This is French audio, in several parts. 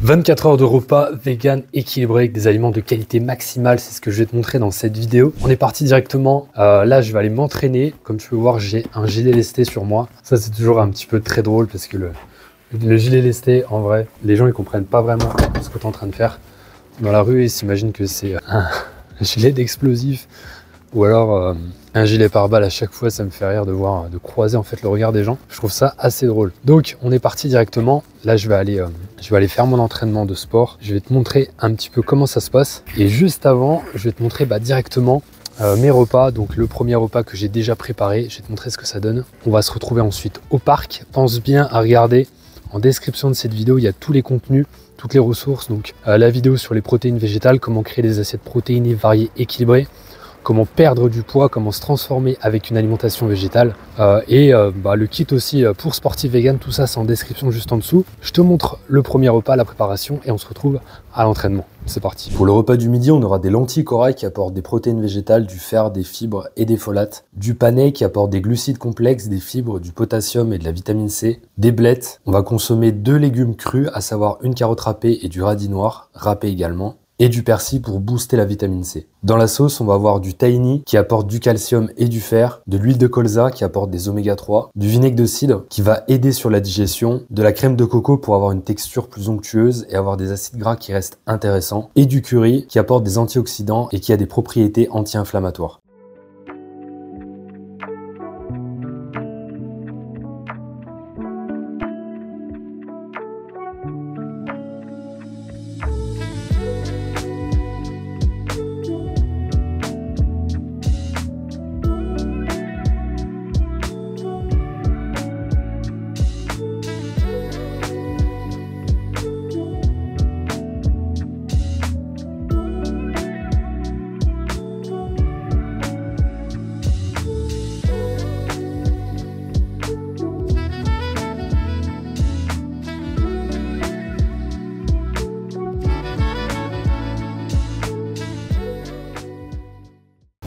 24 heures de repas vegan équilibré avec des aliments de qualité maximale, c'est ce que je vais te montrer dans cette vidéo. On est parti directement, là je vais aller m'entraîner. Comme tu peux voir, j'ai un gilet lesté sur moi. Ça c'est toujours un petit peu très drôle parce que le gilet lesté, en vrai, les gens ils comprennent pas vraiment ce que tu es en train de faire. Dans la rue, ils s'imaginent que c'est un gilet d'explosif ou alors un gilet pare-balles. À chaque fois, ça me fait rire de croiser en fait le regard des gens. Je trouve ça assez drôle. Donc, on est parti directement. Là, je vais aller faire mon entraînement de sport. Je vais te montrer un petit peu comment ça se passe. Et juste avant, je vais te montrer directement mes repas. Donc, le premier repas que j'ai déjà préparé. Je vais te montrer ce que ça donne. On va se retrouver ensuite au parc. Pense bien à regarder. En description de cette vidéo, il y a tous les contenus, toutes les ressources. Donc, la vidéo sur les protéines végétales, comment créer des assiettes protéinées variées, équilibrées. Comment perdre du poids, comment se transformer avec une alimentation végétale le kit aussi pour sportifs vegan, tout ça c'est en description juste en dessous. Je te montre le premier repas, la préparation et on se retrouve à l'entraînement. C'est parti. Pour le repas du midi, on aura des lentilles corail qui apportent des protéines végétales, du fer, des fibres et des folates, du panais qui apporte des glucides complexes, des fibres, du potassium et de la vitamine C, des blettes. On va consommer 2 légumes crus, à savoir une carotte râpée et du radis noir, râpé également, et du persil pour booster la vitamine C. Dans la sauce, on va avoir du tahini qui apporte du calcium et du fer, de l'huile de colza qui apporte des oméga 3, du vinaigre de cidre qui va aider sur la digestion, de la crème de coco pour avoir une texture plus onctueuse et avoir des acides gras qui restent intéressants, et du curry qui apporte des antioxydants et qui a des propriétés anti-inflammatoires.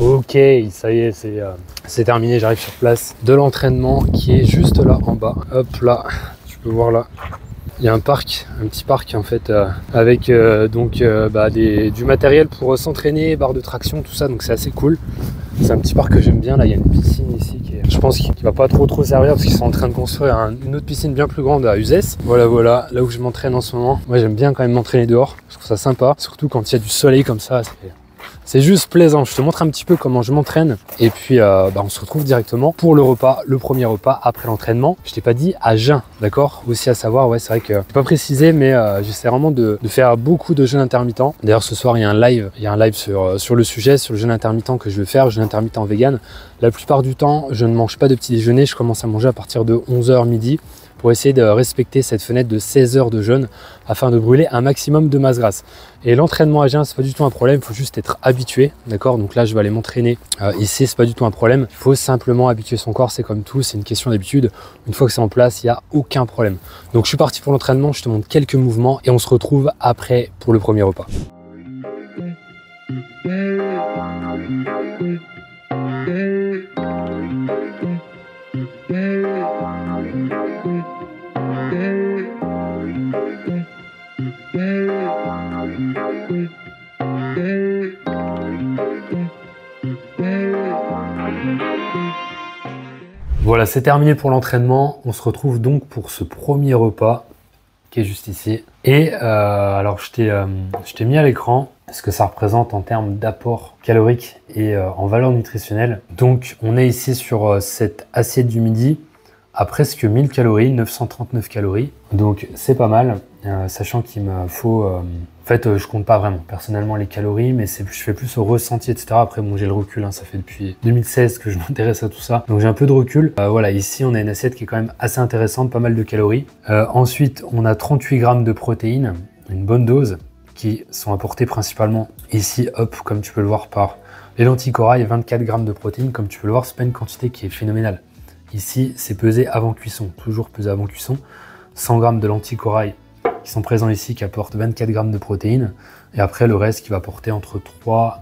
Ok, ça y est, c'est terminé, j'arrive sur place de l'entraînement qui est juste là en bas. Hop là, tu peux voir là, il y a un petit parc en fait avec du matériel pour s'entraîner, barre de traction, tout ça, donc c'est assez cool. C'est un petit parc que j'aime bien, là il y a une piscine ici je pense qu'il va pas trop servir parce qu'ils sont en train de construire une autre piscine bien plus grande à Uzès. Voilà, là où je m'entraîne en ce moment. Moi j'aime bien quand même m'entraîner dehors, je trouve ça sympa, surtout quand il y a du soleil comme ça. C'est juste plaisant. Je te montre un petit peu comment je m'entraîne et puis on se retrouve directement pour le premier repas après l'entraînement. Je t'ai pas dit à jeun, d'accord? Aussi à savoir, ouais, c'est vrai que je pas précisé, mais j'essaie vraiment de faire beaucoup de jeûnes intermittents. D'ailleurs, ce soir, il y a un live sur le sujet, sur le jeûne intermittent que je vais faire, jeûne intermittent vegan. La plupart du temps, je ne mange pas de petit déjeuner. Je commence à manger à partir de 11h midi. Pour essayer de respecter cette fenêtre de 16 heures de jeûne afin de brûler un maximum de masse grasse. Et l'entraînement à jeun, c'est pas du tout un problème, il faut juste être habitué, d'accord? Donc là, je vais aller m'entraîner ici, c'est pas du tout un problème. Il faut simplement habituer son corps, c'est comme tout, c'est une question d'habitude. Une fois que c'est en place, il n'y a aucun problème. Donc je suis parti pour l'entraînement, je te montre quelques mouvements et on se retrouve après pour le premier repas. Voilà, c'est terminé pour l'entraînement. On se retrouve donc pour ce premier repas qui est juste ici. Et alors, je t'ai mis à l'écran ce que ça représente en termes d'apport calorique et en valeur nutritionnelle. Donc, on est ici sur cette assiette du midi à presque 1000 calories, 939 calories. Donc, c'est pas mal, sachant qu'il me faut... En fait, je compte pas vraiment personnellement les calories, mais je fais plus au ressenti, etc. Après, bon, j'ai le recul, ça fait depuis 2016 que je m'intéresse à tout ça. Donc, j'ai un peu de recul. Voilà, ici, on a une assiette qui est quand même assez intéressante, pas mal de calories. Ensuite, on a 38 grammes de protéines, une bonne dose, qui sont apportées principalement ici, hop, comme tu peux le voir par les lentilles corail, 24 grammes de protéines. Comme tu peux le voir, c'est pas une quantité qui est phénoménale. Ici, c'est pesé avant cuisson, toujours pesé avant cuisson. 100 grammes de lentilles corail qui sont présents ici, qui apportent 24 grammes de protéines. Et après, le reste qui va porter entre 3,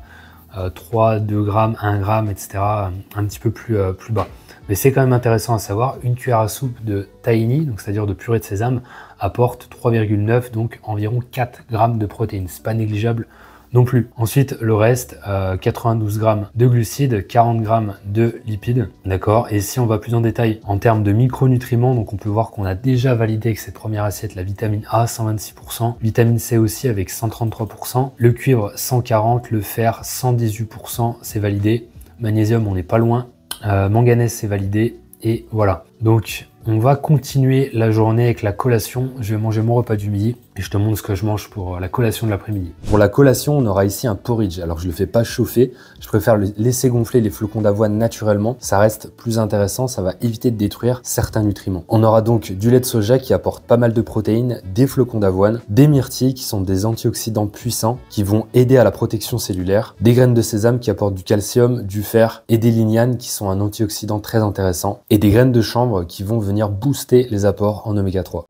2 grammes, 1 gramme, etc. Un petit peu plus bas. Mais c'est quand même intéressant à savoir, une cuillère à soupe de tahini, donc c'est-à-dire de purée de sésame, apporte 3,9, donc environ 4 grammes de protéines. C'est pas négligeable non plus. Ensuite, le reste, 92 grammes de glucides, 40 grammes de lipides, d'accord. Et si on va plus en détail en termes de micronutriments, donc on peut voir qu'on a déjà validé avec cette première assiette la vitamine A 126%, vitamine C aussi avec 133%, le cuivre 140, le fer 118%, c'est validé. Magnésium, on n'est pas loin. Manganèse, c'est validé. Et voilà. Donc, on va continuer la journée avec la collation. Je vais manger mon repas du midi et je te montre ce que je mange pour la collation de l'après-midi. Pour la collation, on aura ici un porridge. Alors, je le fais pas chauffer. Je préfère laisser gonfler les flocons d'avoine naturellement. Ça reste plus intéressant. Ça va éviter de détruire certains nutriments. On aura donc du lait de soja qui apporte pas mal de protéines, des flocons d'avoine, des myrtilles qui sont des antioxydants puissants qui vont aider à la protection cellulaire, des graines de sésame qui apportent du calcium, du fer et des lignanes qui sont un antioxydant très intéressant et des graines de chanvre qui vont venir booster les apports en oméga 3.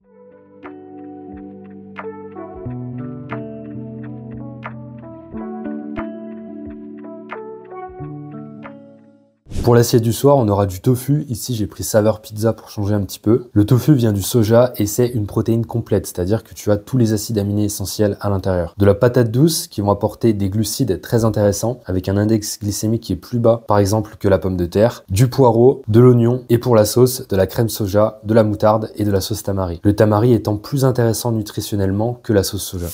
Pour l'assiette du soir, on aura du tofu. Ici, j'ai pris saveur pizza pour changer un petit peu. Le tofu vient du soja et c'est une protéine complète, c'est-à-dire que tu as tous les acides aminés essentiels à l'intérieur. De la patate douce qui vont apporter des glucides très intéressants avec un index glycémique qui est plus bas, par exemple, que la pomme de terre, du poireau, de l'oignon et pour la sauce, de la crème soja, de la moutarde et de la sauce tamari. Le tamari étant plus intéressant nutritionnellement que la sauce soja.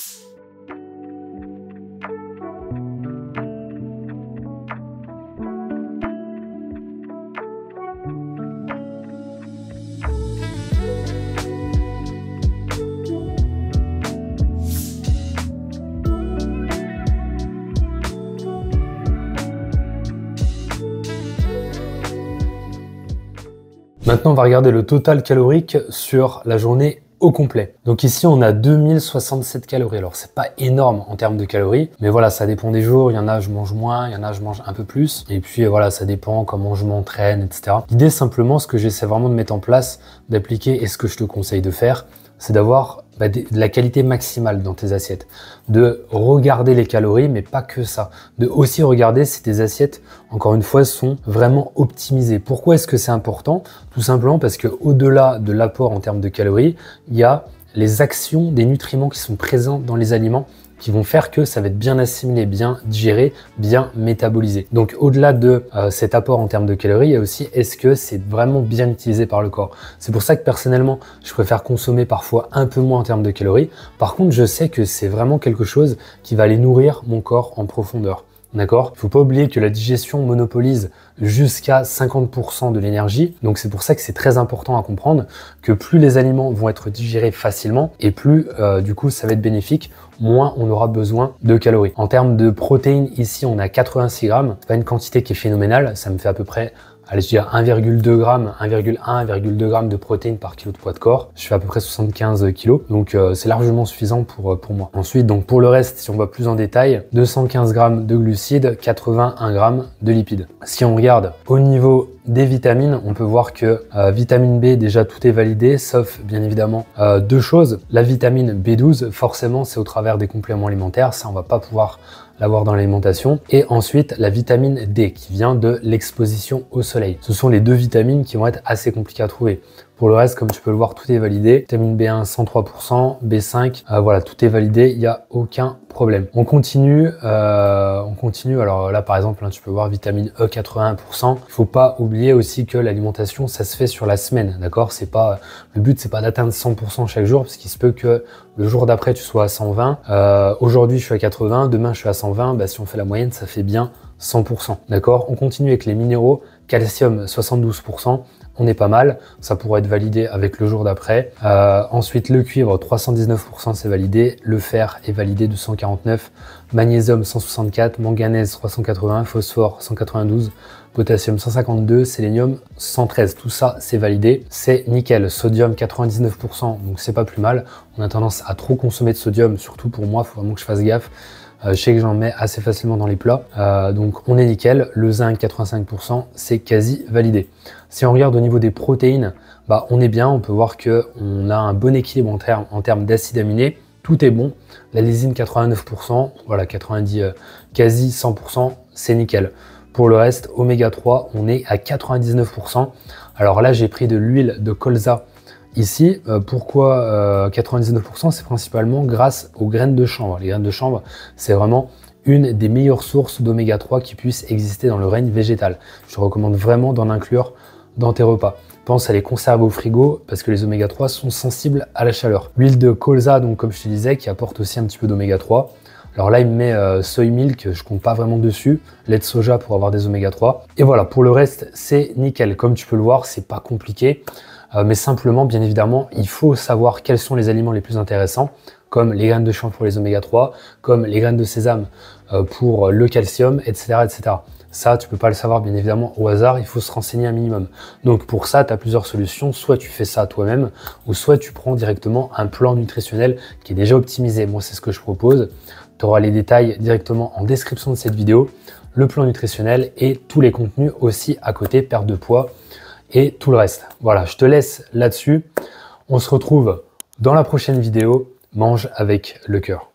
Maintenant, on va regarder le total calorique sur la journée au complet. Donc ici, on a 2067 calories. Alors, c'est pas énorme en termes de calories, mais voilà, ça dépend des jours. Il y en a, je mange moins, il y en a, je mange un peu plus. Et puis, voilà, ça dépend comment je m'entraîne, etc. L'idée, simplement, ce que j'essaie vraiment de mettre en place, d'appliquer et ce que je te conseille de faire, c'est d'avoir de la qualité maximale dans tes assiettes. De regarder les calories, mais pas que ça. De aussi regarder si tes assiettes, encore une fois, sont vraiment optimisées. Pourquoi est-ce que c'est important? Tout simplement parce que au-delà de l'apport en termes de calories, il y a les actions des nutriments qui sont présents dans les aliments qui vont faire que ça va être bien assimilé, bien digéré, bien métabolisé. Donc au-delà de cet apport en termes de calories, il y a aussi est-ce que c'est vraiment bien utilisé par le corps. C'est pour ça que personnellement, je préfère consommer parfois un peu moins en termes de calories. Par contre, je sais que c'est vraiment quelque chose qui va aller nourrir mon corps en profondeur. D'accord? Il faut pas oublier que la digestion monopolise jusqu'à 50% de l'énergie. Donc c'est pour ça que c'est très important à comprendre que plus les aliments vont être digérés facilement et plus du coup ça va être bénéfique, moins on aura besoin de calories. En termes de protéines, ici on a 86 grammes. C'est pas une quantité qui est phénoménale. Ça me fait à peu près, allez, je dirais 1,2 g, 1,1 g de protéines par kilo de poids de corps. Je fais à peu près 75 kg, donc c'est largement suffisant pour moi. Ensuite, donc pour le reste, si on va plus en détail, 215 g de glucides, 81 g de lipides. Si on regarde au niveau des vitamines, on peut voir que vitamine B, déjà tout est validé, sauf bien évidemment deux choses. La vitamine B12, forcément, c'est au travers des compléments alimentaires, ça on va pas pouvoir l'avoir dans l'alimentation. Et ensuite, la vitamine D qui vient de l'exposition au soleil. Ce sont les deux vitamines qui vont être assez compliquées à trouver. Pour le reste, comme tu peux le voir, tout est validé. Vitamine B1, 103%, B5, voilà, tout est validé, il n'y a aucun problème. On continue. Alors là, par exemple, tu peux voir vitamine E, 81%. Il faut pas oublier aussi que l'alimentation, ça se fait sur la semaine, d'accord? C'est pas, le but, c'est pas d'atteindre 100% chaque jour, parce qu'il se peut que le jour d'après, tu sois à 120. Aujourd'hui, je suis à 80, demain, je suis à 120. Bah, si on fait la moyenne, ça fait bien 100%, d'accord? On continue avec les minéraux. Calcium, 72%. On est pas mal, ça pourrait être validé avec le jour d'après. Ensuite, le cuivre, 319%, c'est validé. Le fer est validé, 249. Magnésium, 164. Manganèse, 380. Phosphore, 192. Potassium, 152. Sélénium, 113. Tout ça, c'est validé. C'est nickel. Sodium, 99%, donc c'est pas plus mal. On a tendance à trop consommer de sodium, surtout pour moi, il faut vraiment que je fasse gaffe. Je sais que j'en mets assez facilement dans les plats, donc on est nickel. Le zinc, 85%, c'est quasi validé. Si on regarde au niveau des protéines, bah on est bien. On peut voir que on a un bon équilibre en termes d'acides aminés. Tout est bon. La lysine, 89%, voilà, 90, quasi 100%, c'est nickel. Pour le reste, oméga 3, on est à 99%. Alors là, j'ai pris de l'huile de colza ici. Pourquoi 99%? C'est principalement grâce aux graines de chanvre. Les graines de chanvre, c'est vraiment une des meilleures sources d'oméga 3 qui puisse exister dans le règne végétal. Je te recommande vraiment d'en inclure dans tes repas. Pense à les conserver au frigo parce que les oméga 3 sont sensibles à la chaleur. L'huile de colza, donc comme je te disais, qui apporte aussi un petit peu d'oméga 3. Alors là, il me met soy milk, je compte pas vraiment dessus, lait de soja pour avoir des oméga 3. Et voilà, pour le reste, c'est nickel. Comme tu peux le voir, c'est pas compliqué, mais simplement, bien évidemment, il faut savoir quels sont les aliments les plus intéressants, comme les graines de chanvre pour les oméga 3, comme les graines de sésame pour le calcium, etc., etc. Ça, tu peux pas le savoir bien évidemment au hasard, il faut se renseigner un minimum. Donc pour ça, tu as plusieurs solutions. Soit tu fais ça toi-même, ou soit tu prends directement un plan nutritionnel qui est déjà optimisé. Moi, c'est ce que je propose. Tu auras les détails directement en description de cette vidéo, le plan nutritionnel et tous les contenus aussi à côté, perte de poids et tout le reste. Voilà, je te laisse là-dessus. On se retrouve dans la prochaine vidéo. Mange avec le cœur.